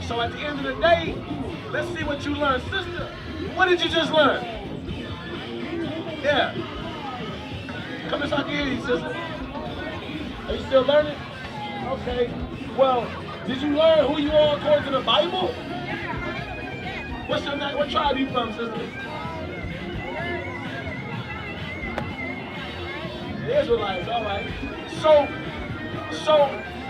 So at the end of the day, let's see what you learned. Sister, what did you just learn? Yeah. Come in so I can hear you, sister. Are you still learning? Okay. Well, did you learn who you are according to the Bible? What's your name? What tribe are you from, sister? The Israelites, all right. So,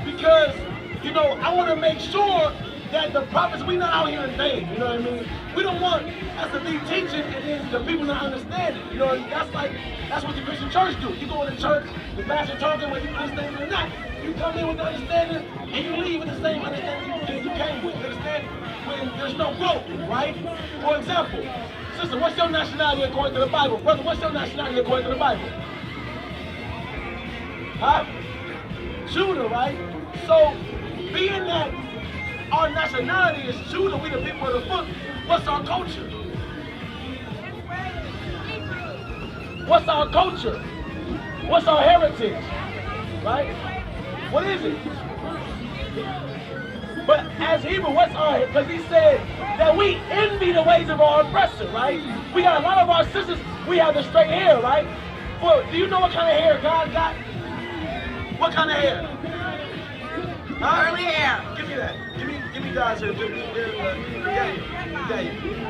because, you know, I want to make sure that the prophets, we not out here in vain, you know what I mean? We don't want us to be teaching and then the people not understand it. You know, that's what the Christian church do. You go to church, the pastor talking whether you understand it or not. You come in with the understanding and you leave with the same understanding you came with. You understand? When there's no growth, right? For example, sister, what's your nationality according to the Bible? Brother, what's your nationality according to the Bible? Huh? Judah, right? So, being that our nationality is Judah, we the people of the book, what's our culture? What's our culture? What's our heritage? Right? What is it? But as Hebrew, what's our, because he said that we envy the ways of our oppressor, right? We got a lot of our sisters, we have the straight hair, right? Well, do you know what kind of hair God got? What kind of hair? Curly hair. Give me that. Give me God's hair.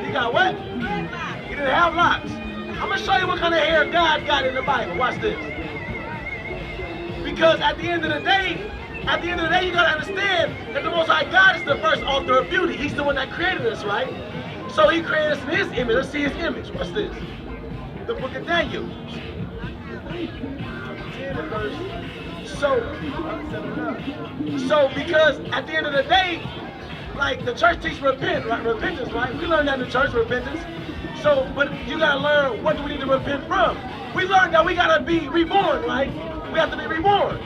He got what? He didn't have locks. I'm gonna show you what kind of hair God got in the Bible. Watch this. Because at the end of the day, you gotta understand that the Most High God is the first author of beauty. He's the one that created us, right? So he created us in his image. Let's see his image. Watch this. The book of Daniel. 10 and verse. So because at the end of the day, like the church teaches repentance, right? We learned that in the church, repentance. So, but you gotta learn, what do we need to repent from? We learned that we gotta be reborn, right? We have to be reborn.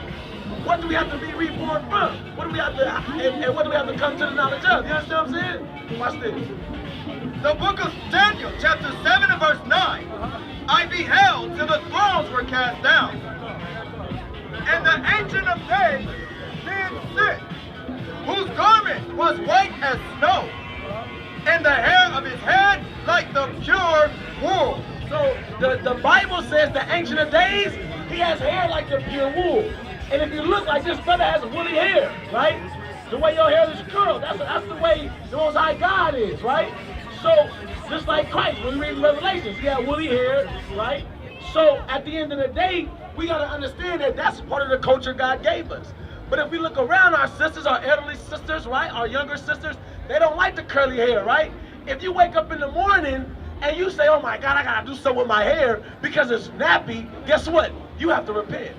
What do we have to be reborn from? What do we have to, and what do we have to come to the knowledge of? You understand what I'm saying? Watch this. The book of Daniel, chapter 7 and verse 9. I beheld till the thrones were cast down, and the Ancient of Days did sit, whose garment was white as snow, and the hair of his head like the pure wool. So the Bible says the Ancient of Days, he has hair like the pure wool. And if you look, like this brother has woolly hair, right? The way your hair is curled, that's the way the Most High God is, right? So just like Christ, when we read Revelations, he had woolly hair, right? So at the end of the day, we got to understand that that's part of the culture God gave us. But if we look around, our sisters, our elderly sisters, right, our younger sisters, they don't like the curly hair, right? If you wake up in the morning and you say, oh my God, I got to do something with my hair because it's nappy, guess what? You have to repent.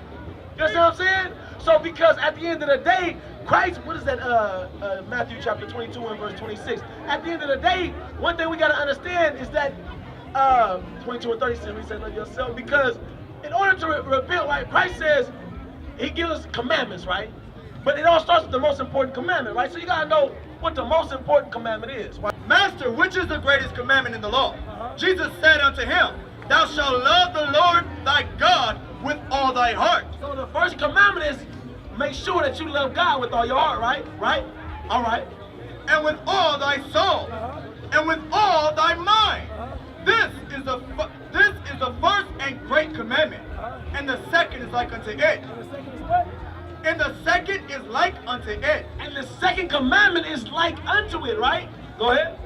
You understand what I'm saying? So because at the end of the day, Christ, what is that, Matthew chapter 22 and verse 26. At the end of the day, one thing we got to understand is that 22 and 36, we say love yourself, because in order to repent, right, Christ says he gives us commandments, right? But it all starts with the most important commandment, right? So you got to know what the most important commandment is. Right? Master, which is the greatest commandment in the law? Jesus said unto him, thou shalt love the Lord thy God with all thy heart. So the first commandment is make sure that you love God with all your heart, right? Right? All right. And with all thy soul, and with all thy mind. This is the first and great commandment, and the second is like unto it. And the second is what? and the second is like unto it. And the second commandment is like unto it, right? Go ahead.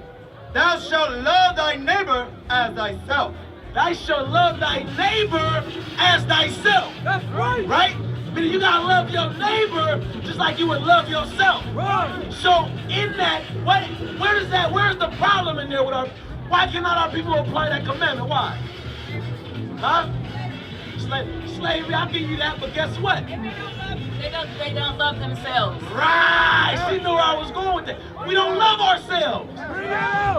Thou shalt love thy neighbor as thyself. Thou shalt love thy neighbor as thyself. That's right. Right? Meaning you gotta love your neighbor just like you would love yourself. Right. So in that, where's the problem in there with our, why cannot our people apply that commandment? Why? Huh? Slavery, I'll give you that, but guess what? They don't love themselves. Right, she knew where I was going with that. We don't love ourselves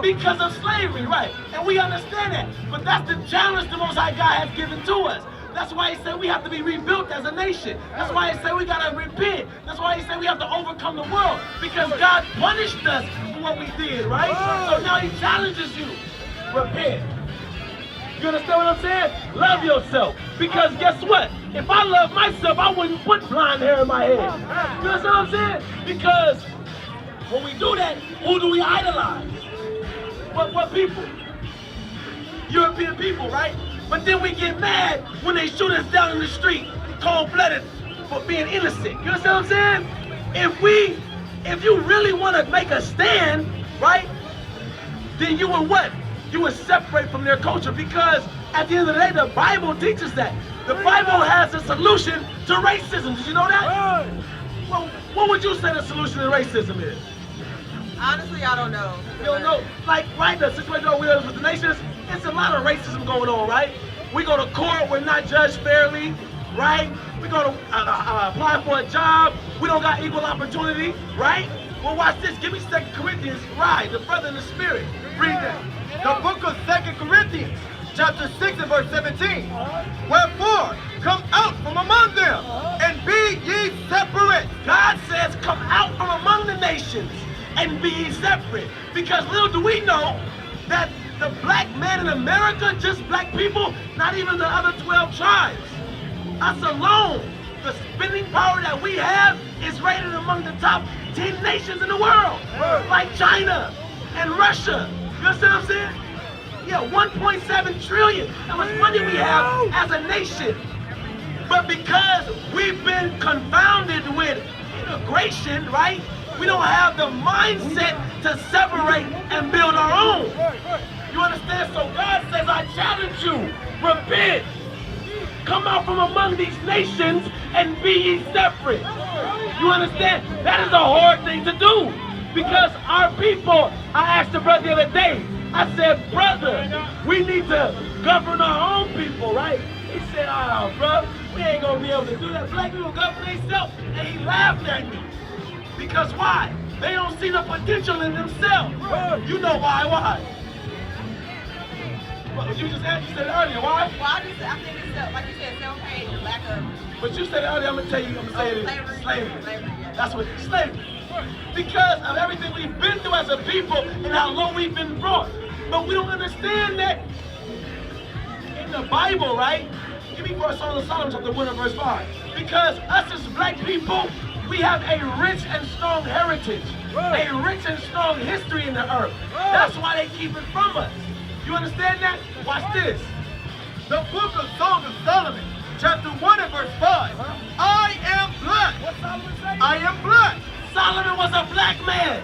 because of slavery, right? And we understand that. But that's the challenge the Most High God has given to us. That's why he said we have to be rebuilt as a nation. That's why he said we gotta repent. That's why he said we have to overcome the world. Because God punished us for what we did, right? So now he challenges you. Repent. You understand what I'm saying? Love yourself. Because guess what? If I love myself, I wouldn't put blonde hair in my head. You understand what I'm saying? Because when we do that, who do we idolize? What people? European people, right? But then we get mad when they shoot us down in the street, cold-blooded, for being innocent. You understand what I'm saying? If you really want to make a stand, right, then you would what? You would separate from their culture, because at the end of the day, the Bible teaches that. The Bible has a solution to racism. Did you know that? Well, what would you say the solution to racism is? Honestly, I don't know. You don't know? Like, right, the situation over here with the nations, it's a lot of racism going on, right? We go to court, we're not judged fairly, right? We go to apply for a job, we don't got equal opportunity, right? Well, watch this. Give me 2 Corinthians, right, the brother in the spirit. Read that. The book of 2 Corinthians, chapter 6 and verse 17. Wherefore, come out from among them, and be ye separate. God says, come out from among the nations and be ye separate. Because little do we know that the black man in America, just black people, not even the other 12 tribes, us alone, the spending power that we have is rated among the top 10 nations in the world, like China and Russia. You understand what I'm saying? Yeah, 1.7 trillion. How much money we have as a nation. But because we've been confounded with integration, right? We don't have the mindset to separate and build our own. You understand? So God says, I challenge you, repent. Come out from among these nations and be ye separate. You understand? That is a hard thing to do. Because our people, I asked the brother the other day, I said, brother, we need to govern our own people, right? He said, oh, bro, we ain't gonna be able to do that. Black people govern themselves. And he laughed at me. Because why? They don't see the potential in themselves. You know why? What, you just asked, you said it earlier, why? Well, I think it's, like you said, self-hate and lack of... But you said it earlier, I'm gonna tell you, I'm gonna say it. Slavery. Yeah. That's what, slavery. Because of everything we've been through as a people and how low we've been brought. But we don't understand that in the Bible, right? Give me for Song of Solomon chapter 1 and verse 5. Because us as black people, we have a rich and strong heritage, a rich and strong history in the earth. That's why they keep it from us. You understand that? Watch this. The book of Song of Solomon, chapter 1 and verse 5. I am black. I am black. Solomon was a black man.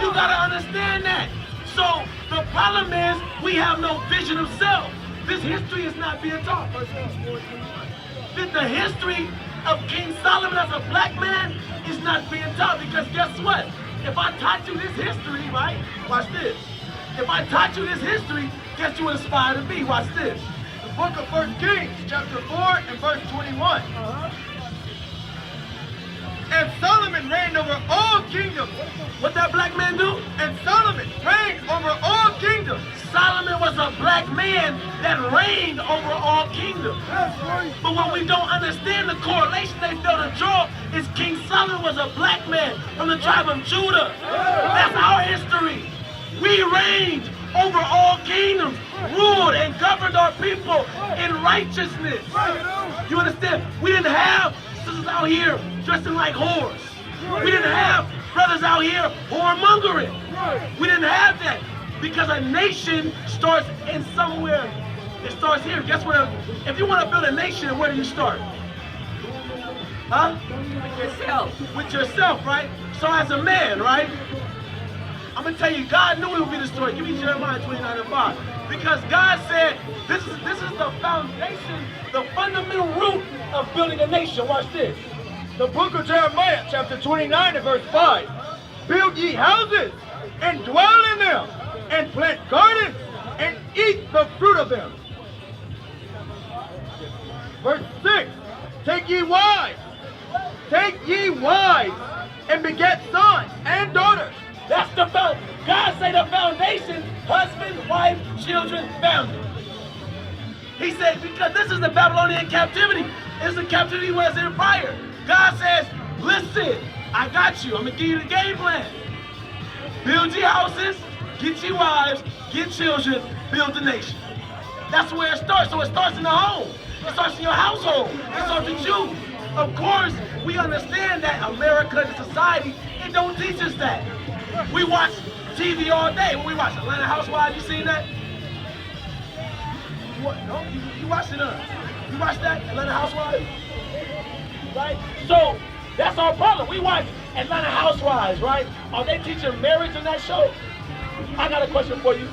You gotta understand that. So the problem is we have no vision of self. This history is not being taught. The history of King Solomon as a black man is not being taught, because guess what? If I taught you this history, right? Watch this. If I taught you this history, guess you would aspire to be. Watch this. The book of 1 Kings, chapter 4 and verse 21. And Solomon reigned over all kingdoms. What that black man do? And Solomon reigned over all kingdoms. Solomon was a black man that reigned over all kingdoms. But what we don't understand, the correlation they fail to draw, is King Solomon was a black man from the tribe of Judah. That's our history. We reigned over all kingdoms, ruled and governed our people in righteousness. You understand? We didn't have sisters out here dressing like whores. We didn't have brothers out here whoremongering. We didn't have that, because a nation starts in somewhere. It starts here. Guess where? If you want to build a nation, where do you start? Huh? With yourself. With yourself, right? So as a man, right? I'm gonna tell you, God knew it would be destroyed. Give me Jeremiah 29:5. Because God said, this is the foundation, the fundamental root of building a nation. Watch this. The book of Jeremiah, chapter 29 and verse 5. Build ye houses, and dwell in them, and plant gardens, and eat the fruit of them. Verse 6. Take ye wives, and beget sons and daughters. That's the foundation. God say the foundation, husband, wife, children, family. He said, because this is the Babylonian captivity. It's the captivity was in prior. God says, listen, I got you. I'm going to give you the game plan. Build your houses, get your wives, get children, build the nation. That's where it starts. So it starts in the home. It starts in your household. It starts with you. Of course, we understand that America, the society, it don't teach us that. We watch TV all day. When we watch Atlanta Housewives, you seen that? What? No? You watched it, You watched that, Atlanta Housewives? Right? So, that's our problem. We watch Atlanta Housewives, right? Are they teaching marriage in that show? I got a question for you.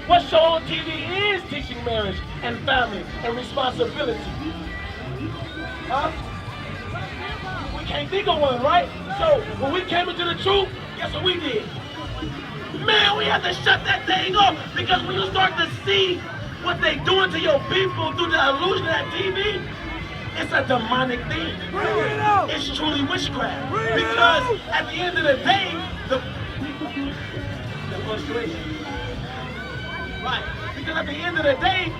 What show on TV is teaching marriage and family and responsibility? Huh? We can't think of one, right? So, when we came into the truth, guess what we did? Man, we had to shut that thing off, because when you start to see what they doing to your people through the illusion of that TV, it's a demonic thing. It's truly witchcraft. Because at the end of the day, the frustration. Right. Because at the end of the day,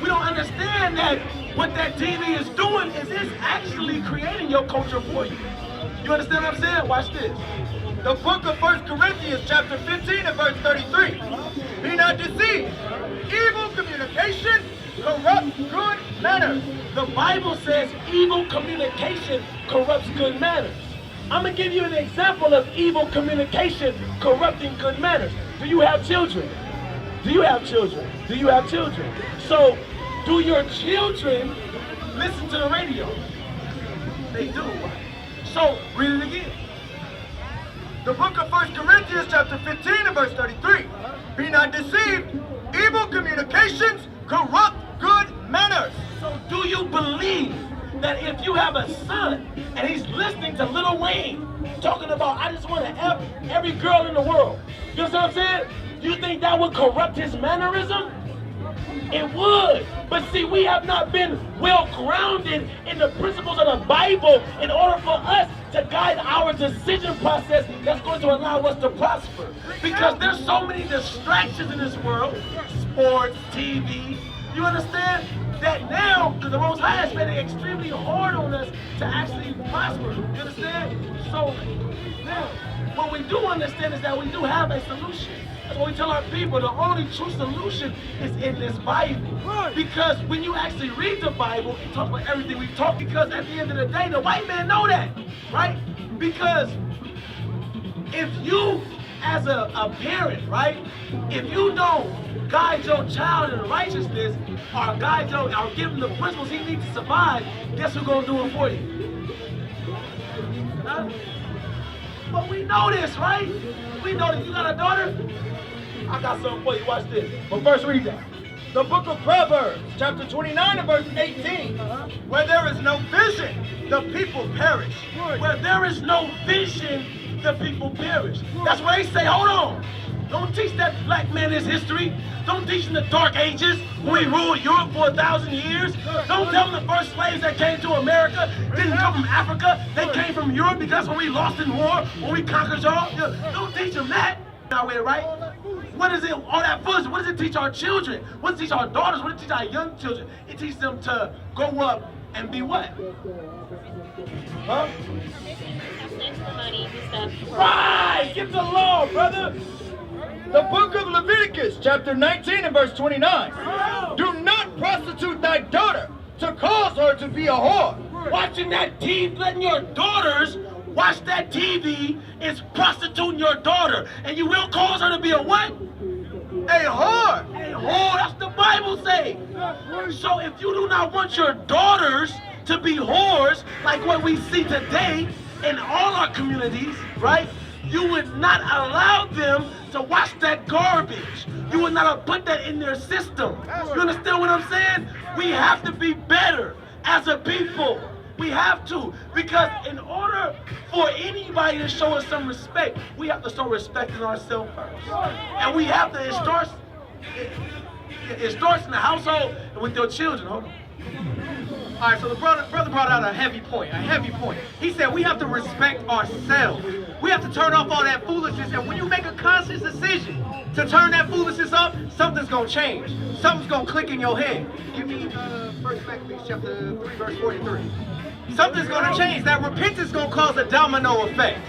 we don't understand that what that TV is doing is it's actually creating your culture for you. You understand what I'm saying? Watch this. The book of 1 Corinthians, chapter 15 and verse 33. Be not deceived. Evil communication corrupts good manners. The Bible says evil communication corrupts good manners. I'm going to give you an example of evil communication corrupting good manners. Do you have children? Do you have children? Do you have children? So, do your children listen to the radio? They do. So, read it again. The book of 1 Corinthians, chapter 15 and verse 33. Be not deceived. Evil communications corrupt good manners. So do you believe that if you have a son and he's listening to Lil Wayne talking about, I just want to F every girl in the world, you know what I'm saying? Do you think that would corrupt his mannerism? It would. But see, we have not been well grounded in the principles of the Bible in order for us to guide our decision process that's going to allow us to prosper. Because there's so many distractions in this world, sports, TV, you understand? That now, because the Most High has made it extremely hard on us to actually prosper. You understand? So now, what we do understand is that we do have a solution. That's what we tell our people. The only true solution is in this Bible. Because when you actually read the Bible, it talks about everything we've talked. Because at the end of the day, the white man know that, right? Because if you, as a parent, right, if you don't guide your child in righteousness, or guide your, or give him the principles he needs to survive, guess who's gonna do it for you? Huh? But we know this, right? We know that. You got a daughter? I got something for you. Watch this. But first, read that. The book of Proverbs, chapter 29 and verse 18. Where there is no vision, the people perish. Where there is no vision, the people perish. That's why they say, hold on. Don't teach that black man his history. Don't teach him the dark ages when we ruled Europe for 1,000 years. Don't tell them the first slaves that came to America didn't come from Africa. They came from Europe because that's when we lost in war, when we conquered y'all. Don't teach them that. Our way, right? What is it, all that fuzz? What does it teach our children? What does it teach our daughters? What does it teach our young children? It teaches them to go up and be what? Huh? Right! Get the law, brother! The book of Leviticus, chapter 19 and verse 29. Do not prostitute thy daughter to cause her to be a whore. Watching that TV, letting your daughters watch that TV is prostituting your daughter. And you will cause her to be a what? A whore. A whore, that's the Bible say. So if you do not want your daughters to be whores like what we see today in all our communities, right? You would not allow them to watch that garbage. You would not put that in their system. You understand what I'm saying? We have to be better as a people. We have to, because in order for anybody to show us some respect, we have to start respecting ourselves first. And we have to, it starts in the household and with your children. Hold on. All right, so the brother brought out a heavy point. He said we have to respect ourselves. We have to turn off all that foolishness, and when you make a conscious decision to turn that foolishness off, something's gonna change. Something's gonna click in your head. Give me 1 Maccabees chapter 3, verse 43. Something's gonna change. That repentance is gonna cause a domino effect.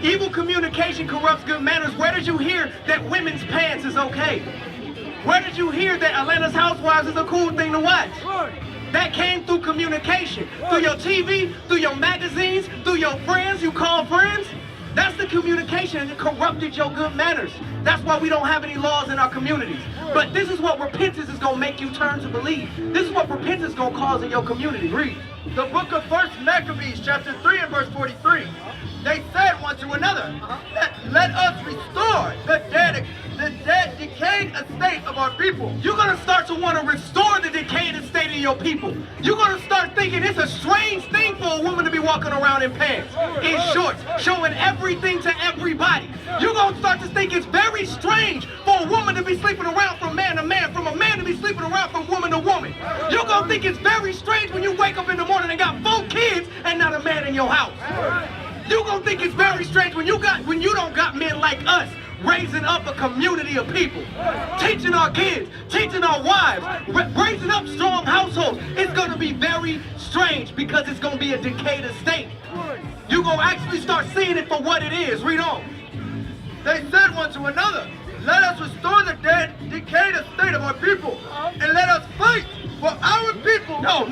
Evil communication corrupts good manners. Where did you hear that women's pants is okay? Where did you hear that Atlanta's Housewives is a cool thing to watch? That came through communication, through your TV, through your magazines, through your friends you call friends. That's the communication that corrupted your good manners. That's why we don't have any laws in our communities. But this is what repentance is going to make you turn to believe. This is what repentance is going to cause in your community. Read. The book of 1 Maccabees, chapter 3 and verse 43. They said one to another, let us restore the dead, decayed estate of our people. You're going to start to want to restore the decayed estate of your people. You're going to start thinking it's a strange thing for a woman to be walking around in pants, in shorts, showing everything to everybody. You're going to start to think it's very strange for a woman to be sleeping around from man to man, from a man to be sleeping around from woman to woman. You're going to think it's very strange when you wake up in the morning and got 4 kids and not a man in your house. You're going to think it's very strange when you don't got men like us raising up a community of people, teaching our kids, teaching our wives, raising up strong households. It's going to be very strange because it's going to be a decayed estate. You're going to actually start seeing it for what it is. Read on. They said one to another, let us restore the dead, decayed estate of our people, and let us fight for our people. No.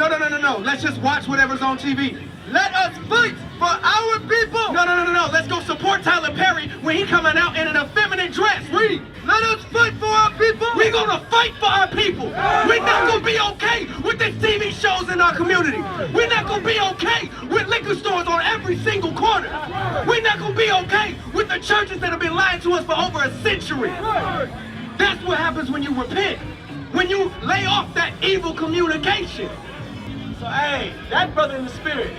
Let's just watch whatever's on TV. Let us fight for our people. No. Let's go support Tyler Perry when he coming out in an effeminate dress. Read. Let us fight for our people. We're going to fight for our people. We're not going to be okay with the TV shows in our community. We're not going to be okay with liquor stores on every single corner. We're not going to be okay with the churches that have been lying to us for over a century. That's what happens when you repent. When you lay off that evil communication. So, hey, that brother in the spirit.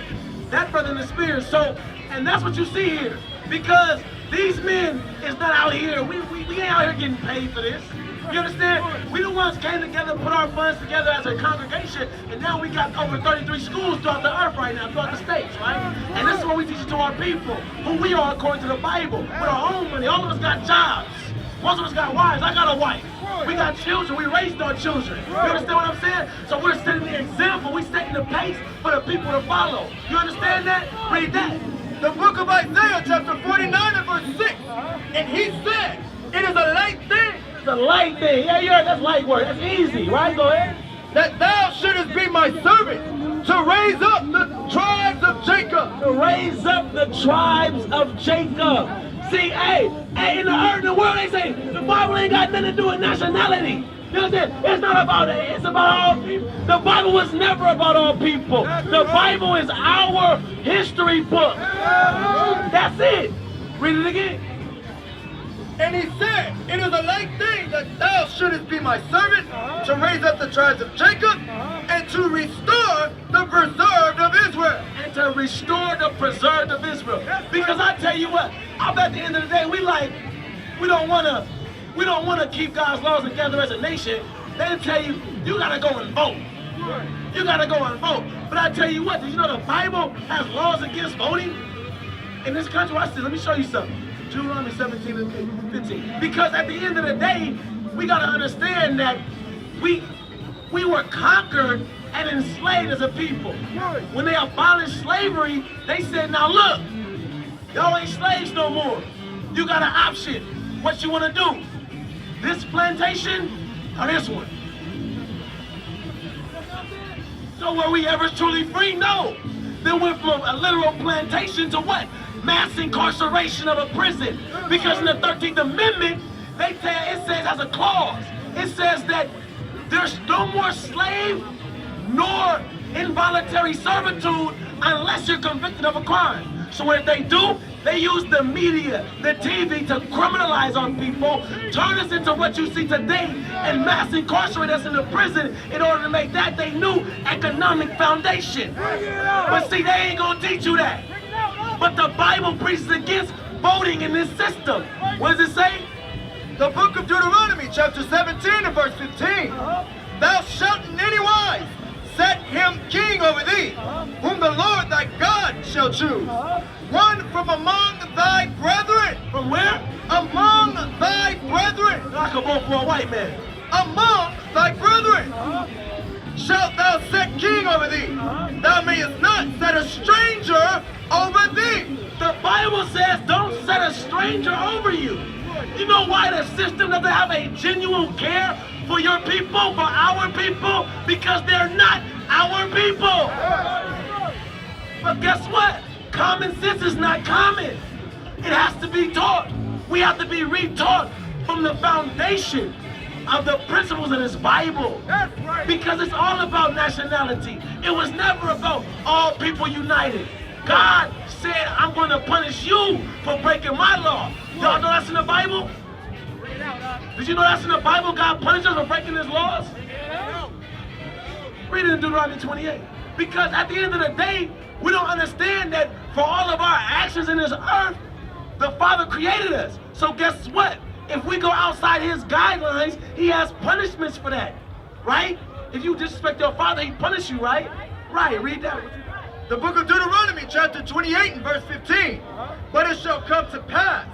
So, and that's what you see here. Because these men is not out here. We ain't out here getting paid for this. You understand? We the ones came together, put our funds together as a congregation, and now we got over 33 schools throughout the earth right now, throughout the states, right? And this is what we teach to our people, who we are according to the Bible, with our own money. All of us got jobs. Most of us got wives. I got a wife. We got children. We raised our children. You understand what I'm saying? So we're setting the example. We're setting the pace for the people to follow. You understand that? Read that. The book of Isaiah, chapter 49 and verse 6. And he said, it is a light thing. It's a light thing. Yeah, that's light work. That's easy, right? Go ahead. That thou shouldest be my servant to raise up the tribes of Jacob. To raise up the tribes of Jacob. See, hey, in the earth, in the world, they say the Bible ain't got nothing to do with nationality. You understand? It's not about it. It's about all people. The Bible was never about all people. The Bible is our history book. That's it. Read it again. And he said, it is a light thing that thou shouldest be my servant to raise up the tribes of Jacob and to restore the preserved of Israel. And to restore the preserved of Israel. Because I tell you what, at the end of the day, we don't want to keep God's laws together as a nation. They tell you, you got to go and vote. You got to go and vote. But I tell you what, did you know the Bible has laws against voting? In this country, watch this, let me show you something. Deuteronomy 17 and 15. Because at the end of the day, we got to understand that we were conquered and enslaved as a people. When they abolished slavery, they said, now look, y'all ain't slaves no more. You got an option. What you want to do? This plantation or this one? So were we ever truly free? No. They went from a literal plantation to what? Mass incarceration of a prison. Because in the 13th Amendment, it says as a clause, it says that there's no more slave nor involuntary servitude unless you're convicted of a crime. So what they do, they use the media, the TV to criminalize on people, turn us into what you see today, and mass incarcerate us into prison in order to make that their new economic foundation. But see, they ain't gonna teach you that. But the Bible preaches against voting in this system. What does it say? The book of Deuteronomy, chapter 17 and verse 15. Thou shalt in any wise set him king over thee, whom the Lord thy God shall choose. One from among thy brethren. From where? Among thy brethren. I could vote for a white man. Among thy brethren. Shalt thou set king over thee. Thou mayest not set a stranger over thee. The Bible says don't set a stranger over you. You know why the system doesn't have a genuine care for your people, for our people? Because they're not our people. But guess what? Common sense is not common. It has to be taught. We have to be retaught from the foundation of the principles in this Bible. That's right. Because it's all about nationality. It was never about all people united. God said, I'm going to punish you for breaking my law. Y'all know that's in the Bible? Did you know that's in the Bible? God punishes us for breaking his laws? Read it in Deuteronomy 28. Because at the end of the day, we don't understand that for all of our actions in this earth, the Father created us. So guess what? If we go outside his guidelines, he has punishments for that. Right? If you disrespect your Father, he punish you, right? Right, read that. The book of Deuteronomy, chapter 28 and verse 15. But it shall come to pass,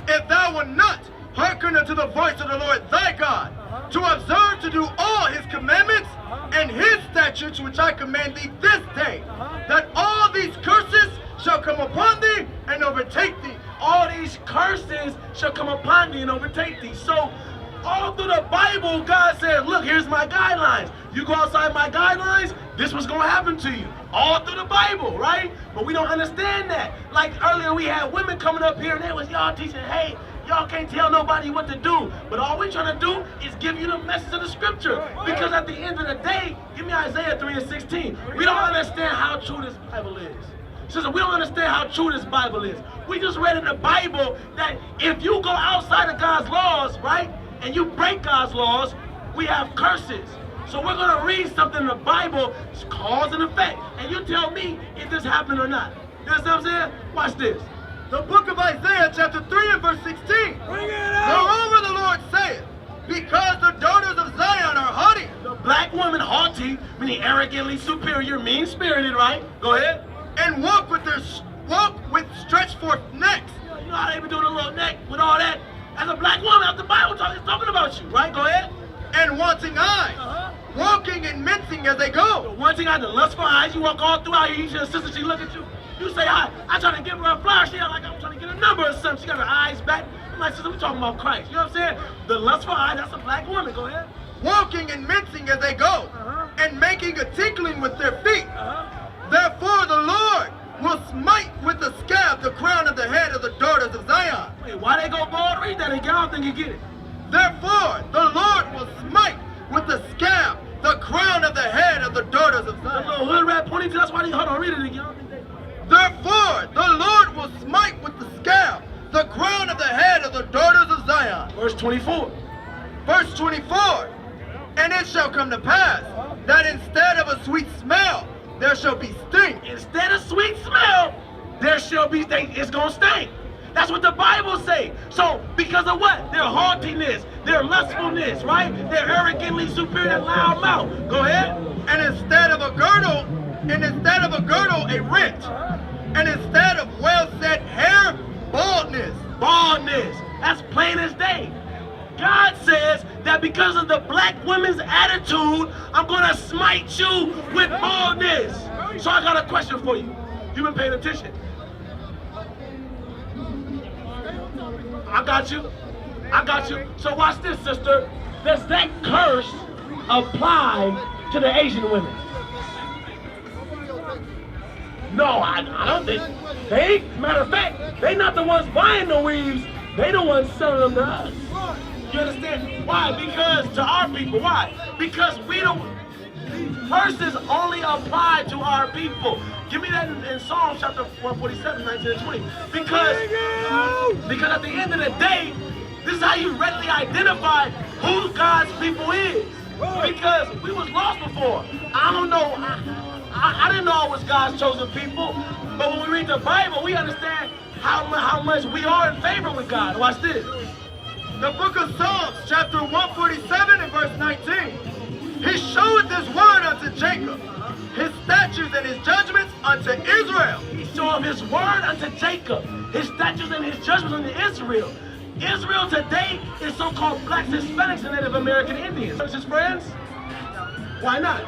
if thou wilt not hearken unto the voice of the Lord thy God, to observe to do all his commandments and his statutes which I command thee this day, that all these curses shall come upon thee and overtake thee. All these curses shall come upon thee and overtake thee. So all through the Bible, God says, look, here's my guidelines. You go outside my guidelines, this was going to happen to you. All through the Bible, right? But we don't understand that. Like earlier, we had women coming up here and they was y'all teaching, hey, y'all can't tell nobody what to do. But all we're trying to do is give you the message of the scripture. Because at the end of the day, give me Isaiah 3 and 16. We don't understand how true this Bible is. Sister, we don't understand how true this Bible is. We just read in the Bible that if you go outside of God's laws, right, and you break God's laws, we have curses. So we're going to read something in the Bible, it's cause and effect. And you tell me if this happened or not. You understand what I'm saying? Watch this. The book of Isaiah, chapter 3 and verse 16. Bring it out. Moreover, the Lord saith, because the daughters of Zion are haughty. The black woman haughty, meaning arrogantly superior, mean-spirited, right? Go ahead. And walk with stretched forth necks. You know how they be doing a little neck with all that? As a black woman, that's the Bible talking about you, right? Go ahead. And wanting eyes, walking and mincing as they go. One thing I the lustful eyes, you walk all throughout here, you see a sister, she look at you. You say hi. I try to give her a flower, she like I'm trying to get a number or something. She got her eyes back. I'm like, sister, we talking about Christ. You know what I'm saying? The lustful eye, that's a black woman. Go ahead. Walking and mincing as they go, and making a tinkling with their feet. Therefore the Lord will smite with the scab the crown of the head of the daughters of Zion. Wait, why they go bald? Read that again. I don't think you get it. Therefore the Lord will smite with the scab the crown of the head of the daughters of That Zion. little hood rat ponytail, that's why they, hold on, read it again. Therefore the Lord will smite with the scab the crown of the head of the daughters of Zion. Verse 24. Verse 24. And it shall come to pass that instead of a sweet smell, there shall be stink. Instead of sweet smell, there shall be stink. It's gonna stink. That's what the Bible say. So because of what? Their haughtiness, their lustfulness, right? Their arrogantly superior, loud mouth. Go ahead. And instead of a girdle, a rent. And instead of well-set hair, baldness. Baldness. That's plain as day. God says that because of the black women's attitude, I'm gonna smite you with baldness. So I got a question for you. You've been paying attention. I got you. So watch this, sister. Does that curse apply to the Asian women? No, I don't think. Matter of fact, they not the ones buying the weaves. They the ones selling them to us. You understand? Why? Because to our people. Why? Because we don't. curses only apply to our people. Give me that in Psalm chapter 147, 19 and 20. Because at the end of the day, this is how you readily identify who God's people is. Because we was lost before. I don't know. I didn't know I was God's chosen people. But when we read the Bible, we understand how much we are in favor with God. Watch this. The book of Psalms, chapter 147 and verse 19. He showed this word unto Jacob, his statutes and his judgments unto Israel. He showed his word unto Jacob, his statutes and his judgments unto Israel. Israel today is so-called blacks, Hispanics, and Native American Indians. Those his friends? Why not?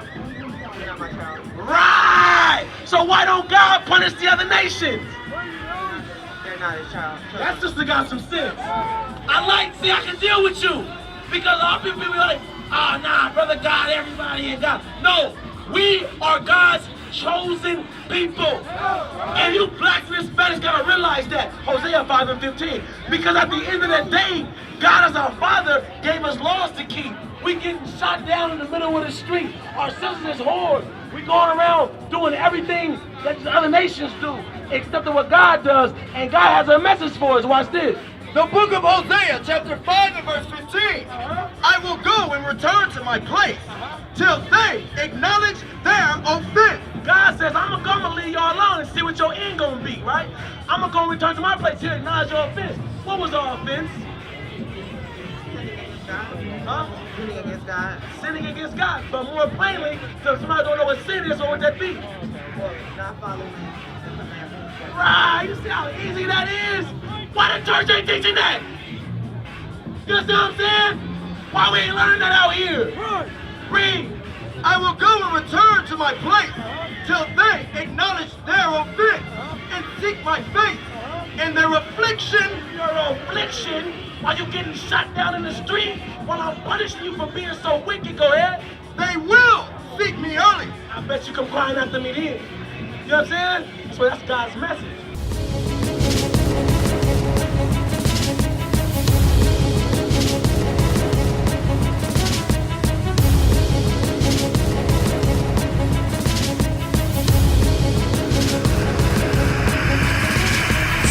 They're not my child. Right! So why don't God punish the other nations? They're not his child. That's just got some sense. I can deal with you. Because a lot of people be like, oh, nah, brother God, everybody ain't God. No, we are God's chosen people. And you blacks and Hispanics gotta realize that. Hosea 5 and 15. Because at the end of the day, God as our Father gave us laws to keep. We getting shot down in the middle of the street. Our citizens is whores. We going around doing everything that the other nations do, except for what God does. And God has a message for us. Watch this. The book of Hosea, chapter 5 and verse 15. I will go and return to my place till they acknowledge their offense. God says, I'm gonna leave y'all alone and see what your end gonna be, right? I'm gonna go return to my place here and acknowledge your offense. What was our offense? Huh? Sinning against God. Sinning against God. But more plainly, so if somebody don't know what sin is, what would that be? Well, not following the commandments. Right, you see how easy that is? Why the church ain't teaching that? You see what I'm saying? Why we ain't learning that out here? Read. I will go and return to my place till they acknowledge their offense and seek my face and their affliction. Your affliction while you getting shot down in the street while I'm punishing you for being so wicked. Go ahead. They will seek me early. I bet you come crying after me then. You know what I'm saying? So that's God's message.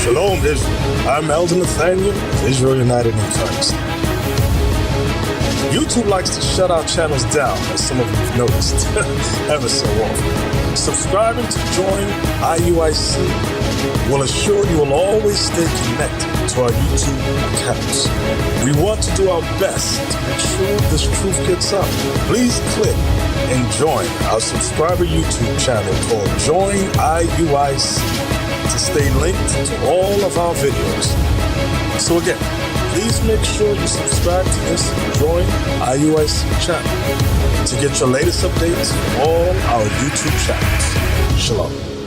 Shalom, Israel. I'm Elder Nathaniel of Israel United in Christ. YouTube likes to shut our channels down, as some of you have noticed, ever so often. Subscribing to join IUIC will assure you will always stay connected to our YouTube accounts. We want to do our best to make sure this truth gets out. Please click and join our subscriber YouTube channel called Join IUIC to stay linked to all of our videos. So again, please make sure you subscribe to this Join IUIC channel to get your latest updates from all our YouTube channels. Shalom.